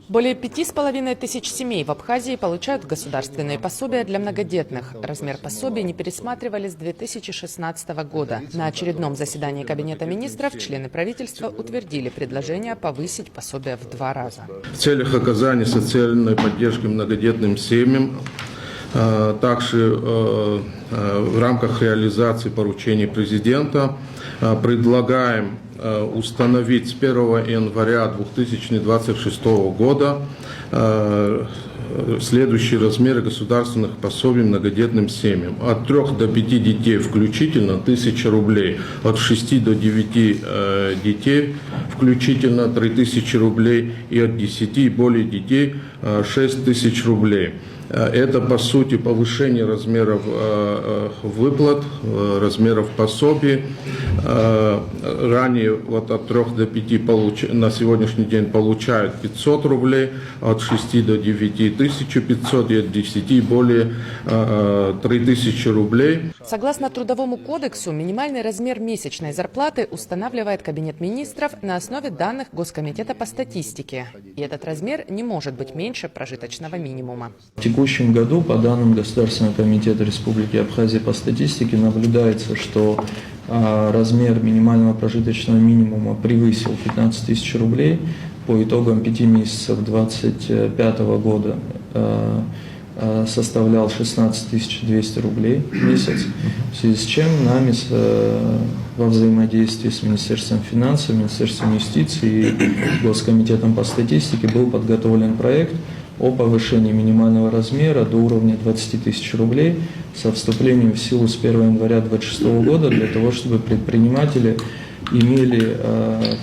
Более 5500 семей в Абхазии получают государственные пособия для многодетных. Размер пособий не пересматривали с 2016 года. На очередном заседании Кабинета министров члены правительства утвердили предложение повысить пособия в 2 раза. В целях оказания социальной поддержки многодетным семьям, также в рамках реализации поручений президента предлагаем установить с 1 января 2026 года следующие размеры государственных пособий многодетным семьям. От 3 до 5 детей включительно 1000 рублей, от 6 до 9 детей включительно 3000 рублей и от 10 и более детей 6000 рублей. Это, по сути, повышение размеров выплат, размеров пособий. Ранее вот от 3 до 5 на сегодняшний день получают 500 рублей, от 6 до 9 1500 и от 10 и более 3000 рублей. Согласно Трудовому кодексу, минимальный размер месячной зарплаты устанавливает Кабинет министров на основе данных Госкомитета по статистике. И этот размер не может быть меньше прожиточного минимума. В текущем году, по данным Государственного комитета Республики Абхазия по статистике, наблюдается, что размер минимального прожиточного минимума превысил 15 тысяч рублей. По итогам 5 месяцев 2025 года составлял 16 200 рублей в месяц, в связи с чем нами во взаимодействии с Министерством финансов, Министерством юстиции и Госкомитетом по статистике был подготовлен проект о повышении минимального размера до уровня 20 тысяч рублей со вступлением в силу с 1 января 2026 года для того, чтобы предприниматели имели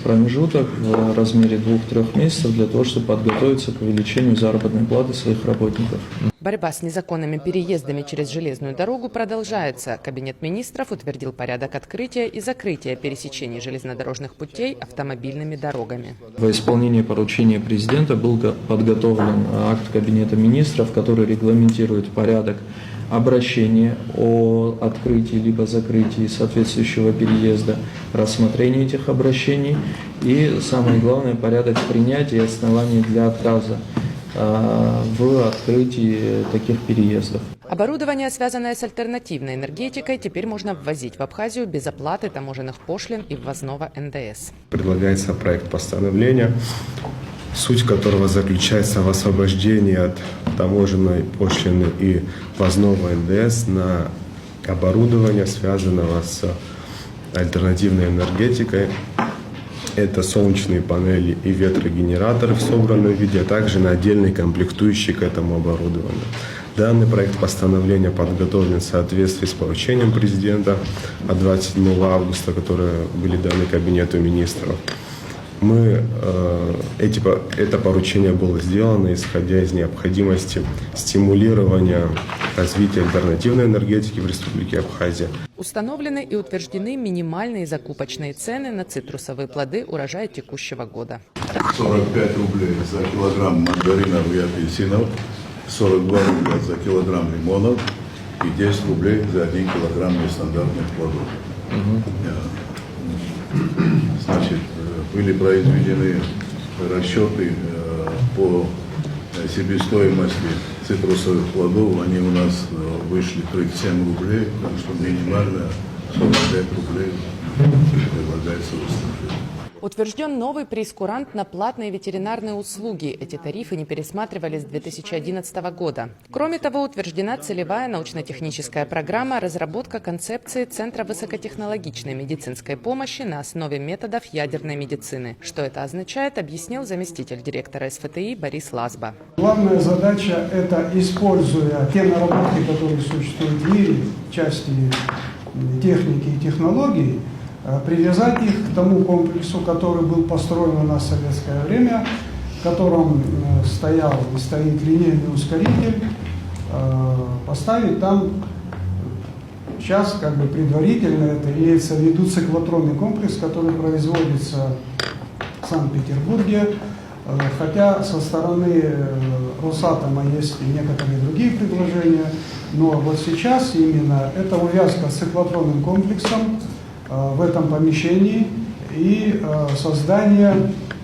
промежуток в размере 2-3 месяцев для того, чтобы подготовиться к увеличению заработной платы своих работников. Борьба с незаконными переездами через железную дорогу продолжается. Кабинет министров утвердил порядок открытия и закрытия пересечений железнодорожных путей автомобильными дорогами. Во исполнение поручения президента был подготовлен акт Кабинета министров, который регламентирует порядок обращения о открытии либо закрытии соответствующего переезда, рассмотрение этих обращений и, самое главное, порядок принятия и оснований для отказа в открытии таких переездов. Оборудование, связанное с альтернативной энергетикой, теперь можно ввозить в Абхазию без оплаты таможенных пошлин и ввозного НДС. Предлагается проект постановления, суть которого заключается в освобождении от таможенной пошлины и ввозного НДС на оборудование, связанного с альтернативной энергетикой. Это солнечные панели и ветрогенераторы в собранном виде, а также на отдельные комплектующие к этому оборудованию. Данный проект постановления подготовлен в соответствии с поручением президента от 27 августа, которые были даны Кабинету министров. Это поручение было сделано, исходя из необходимости стимулирования развития альтернативной энергетики в Республике Абхазия. Установлены и утверждены минимальные закупочные цены на цитрусовые плоды урожая текущего года. 45 рублей за килограмм мандаринов и апельсинов, 42 рубля за килограмм лимонов и 10 рублей за 1 килограмм нестандартных плодов. Значит, были произведены расчеты по себестоимости цитрусовых плодов. Они у нас вышли 37 рублей, так что минимально 45 рублей предлагается установить. Утвержден новый прейскурант на платные ветеринарные услуги. Эти тарифы не пересматривались с 2011 года. Кроме того, утверждена целевая научно-техническая программа «Разработка концепции Центра высокотехнологичной медицинской помощи на основе методов ядерной медицины». Что это означает, объяснил заместитель директора СФТИ Борис Лазба. Главная задача – это, используя те наработки, которые существуют в мире, в части техники и технологий, привязать их к тому комплексу, который был построен у нас в советское время, в котором стоял и стоит линейный ускоритель, поставить там, сейчас предварительно это имеется в виду циклотронный комплекс, который производится в Санкт-Петербурге, хотя со стороны Росатома есть и некоторые другие предложения, но вот сейчас именно эта увязка с циклотронным комплексом в этом помещении, и создание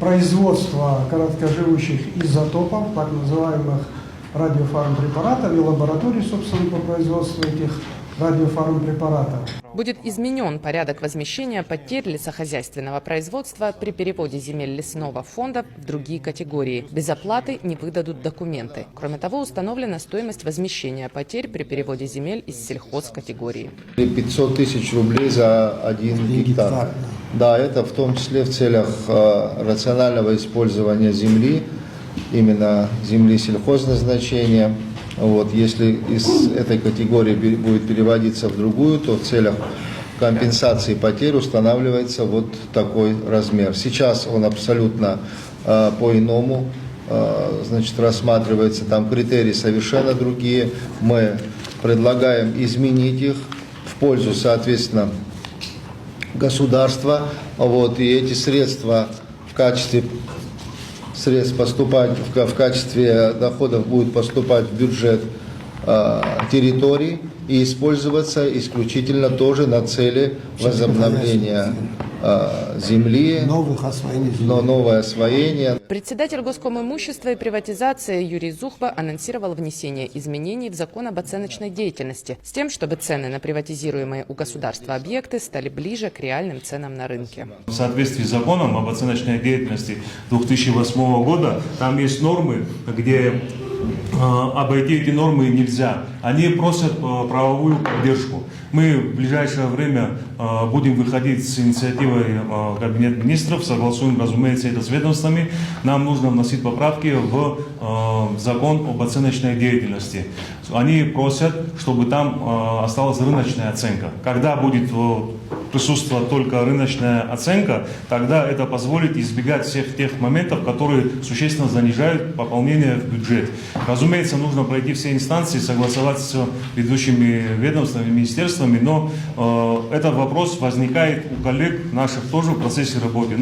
производства короткоживущих изотопов, так называемых радиофармпрепаратов, и лабораторий, собственно, по производству этих радиофармпрепаратов. Будет изменен порядок возмещения потерь лесохозяйственного производства при переводе земель лесного фонда в другие категории. Без оплаты не выдадут документы. Кроме того, установлена стоимость возмещения потерь при переводе земель из сельхозкатегории. 500 тысяч рублей за 1 гектар. Да, это в том числе в целях рационального использования земли, именно земли сельхозназначения. Вот, если из этой категории будет переводиться в другую, то в целях компенсации потерь устанавливается вот такой размер. Сейчас он абсолютно по-иному рассматривается, там критерии совершенно другие. Мы предлагаем изменить их в пользу, соответственно, государства. Вот, и эти средства в качестве в качестве доходов будут поступать в бюджет территорий и использоваться исключительно тоже на цели возобновления земли, новое освоение. Председатель Госкомимущества и приватизации Юрий Зухба анонсировал внесение изменений в закон об оценочной деятельности с тем, чтобы цены на приватизируемые у государства объекты стали ближе к реальным ценам на рынке. В соответствии с законом об оценочной деятельности 2008 года там есть нормы, где обойти эти нормы нельзя. Они просят правовую поддержку. Мы в ближайшее время будем выходить с инициативой Кабинета министров, согласуем, разумеется, это с ведомствами. Нам нужно вносить поправки в закон об оценочной деятельности. Они просят, чтобы там осталась рыночная оценка. Когда будет присутствовать только рыночная оценка, тогда это позволит избегать всех тех моментов, которые существенно занижают пополнение в бюджет. Разумеется, нужно пройти все инстанции, согласовать с ведущими ведомствами, министерствами, но этот вопрос возникает у коллег наших тоже в процессе работы.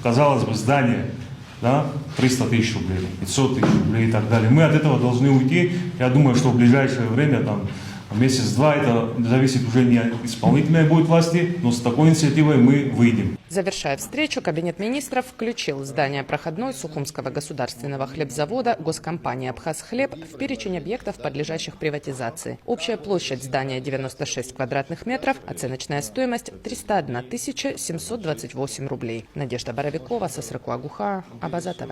Казалось бы, здание, да, 300 тысяч рублей, 500 тысяч рублей и так далее. Мы от этого должны уйти. Я думаю, что в ближайшее время, месяц-два, это зависит уже не от исполнительной будет власти, но с такой инициативой мы выйдем. Завершая встречу, Кабинет министров включил здание проходной Сухумского государственного хлебзавода госкомпании «Абхазхлеб» в перечень объектов, подлежащих приватизации. Общая площадь здания 96 квадратных метров, оценочная стоимость 301 728 рублей. Надежда Боровикова, Сосрыкуагуха, Абаза ТВ.